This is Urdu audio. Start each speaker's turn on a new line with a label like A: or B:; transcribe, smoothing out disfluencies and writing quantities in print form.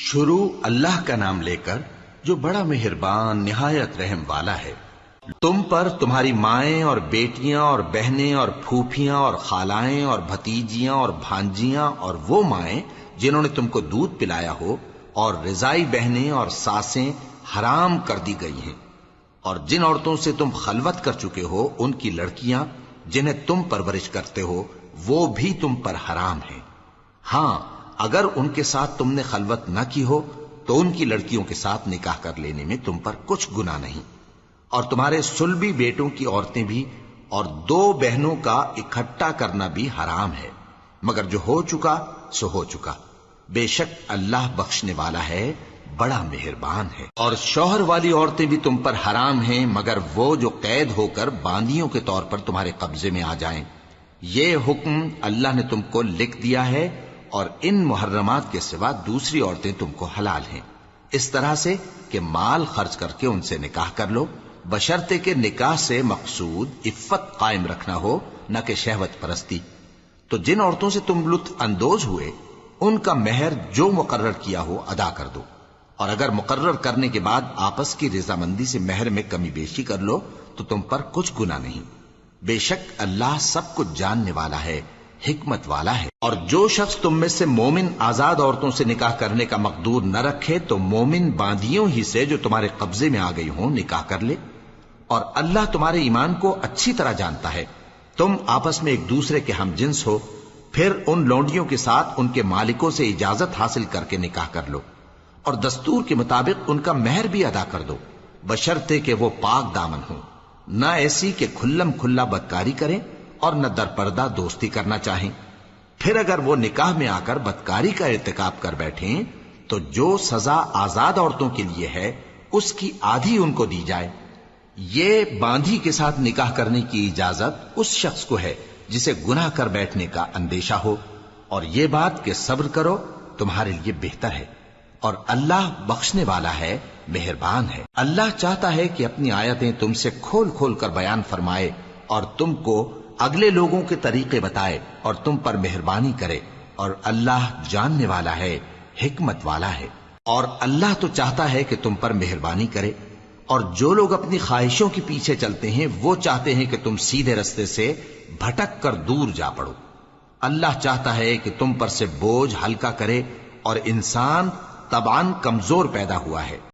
A: شروع اللہ کا نام لے کر جو بڑا مہربان نہایت رحم والا ہے۔ تم پر تمہاری مائیں اور بیٹیاں اور بہنیں اور پھوپھیاں اور خالائیں اور بھتیجیاں اور بھانجیاں اور وہ مائیں جنہوں نے تم کو دودھ پلایا ہو اور رضائی بہنیں اور ساسیں حرام کر دی گئی ہیں، اور جن عورتوں سے تم خلوت کر چکے ہو ان کی لڑکیاں جنہیں تم پرورش کرتے ہو وہ بھی تم پر حرام ہیں۔ ہاں اگر ان کے ساتھ تم نے خلوت نہ کی ہو تو ان کی لڑکیوں کے ساتھ نکاح کر لینے میں تم پر کچھ گناہ نہیں، اور تمہارے صلبی بیٹوں کی عورتیں بھی اور دو بہنوں کا اکٹھا کرنا بھی حرام ہے، مگر جو ہو چکا سو ہو چکا، بے شک اللہ بخشنے والا ہے، بڑا مہربان ہے۔ اور شوہر والی عورتیں بھی تم پر حرام ہیں مگر وہ جو قید ہو کر باندیوں کے طور پر تمہارے قبضے میں آ جائیں۔ یہ حکم اللہ نے تم کو لکھ دیا ہے، اور ان محرمات کے سوا دوسری عورتیں تم کو حلال ہیں، اس طرح سے کہ مال خرچ کر کے ان سے نکاح کر لو، بشرطے کہ نکاح سے مقصود عفت قائم رکھنا ہو، نہ کہ شہوت پرستی۔ تو جن عورتوں سے تم لطف اندوز ہوئے ان کا مہر جو مقرر کیا ہو ادا کر دو، اور اگر مقرر کرنے کے بعد آپس کی رضامندی سے مہر میں کمی بیشی کر لو تو تم پر کچھ گناہ نہیں، بے شک اللہ سب کچھ جاننے والا ہے، حکمت والا ہے۔ اور جو شخص تم میں سے مومن آزاد عورتوں سے نکاح کرنے کا مقدور نہ رکھے تو مومن باندیوں ہی سے جو تمہارے قبضے میں آ گئی ہوں نکاح کر لے، اور اللہ تمہارے ایمان کو اچھی طرح جانتا ہے۔ تم آپس میں ایک دوسرے کے ہم جنس ہو، پھر ان لونڈیوں کے ساتھ ان کے مالکوں سے اجازت حاصل کر کے نکاح کر لو، اور دستور کے مطابق ان کا مہر بھی ادا کر دو، بشرطے کہ وہ پاک دامن ہوں، نہ ایسی کہ کھلم کھلا بدکاری کریں اور نہ در پردہ دوستی کرنا چاہیں۔ پھر اگر وہ نکاح میں آ کر بدکاری کا ارتکاب کر بیٹھیں تو جو سزا آزاد عورتوں کے لیے ہے اس کی آدھی ان کو دی جائے۔ یہ باندھی کے ساتھ نکاح کرنے کی اجازت اس شخص کو ہے جسے گناہ کر بیٹھنے کا اندیشہ ہو، اور یہ بات کہ صبر کرو تمہارے لیے بہتر ہے، اور اللہ بخشنے والا ہے، مہربان ہے۔ اللہ چاہتا ہے کہ اپنی آیتیں تم سے کھول کھول کر بیان فرمائے اور تم کو اگلے لوگوں کے طریقے بتائے اور تم پر مہربانی کرے، اور اللہ جاننے والا ہے، حکمت والا ہے۔ اور اللہ تو چاہتا ہے کہ تم پر مہربانی کرے، اور جو لوگ اپنی خواہشوں کے پیچھے چلتے ہیں وہ چاہتے ہیں کہ تم سیدھے رستے سے بھٹک کر دور جا پڑو۔ اللہ چاہتا ہے کہ تم پر سے بوجھ ہلکا کرے، اور انسان طبعاً کمزور پیدا ہوا ہے۔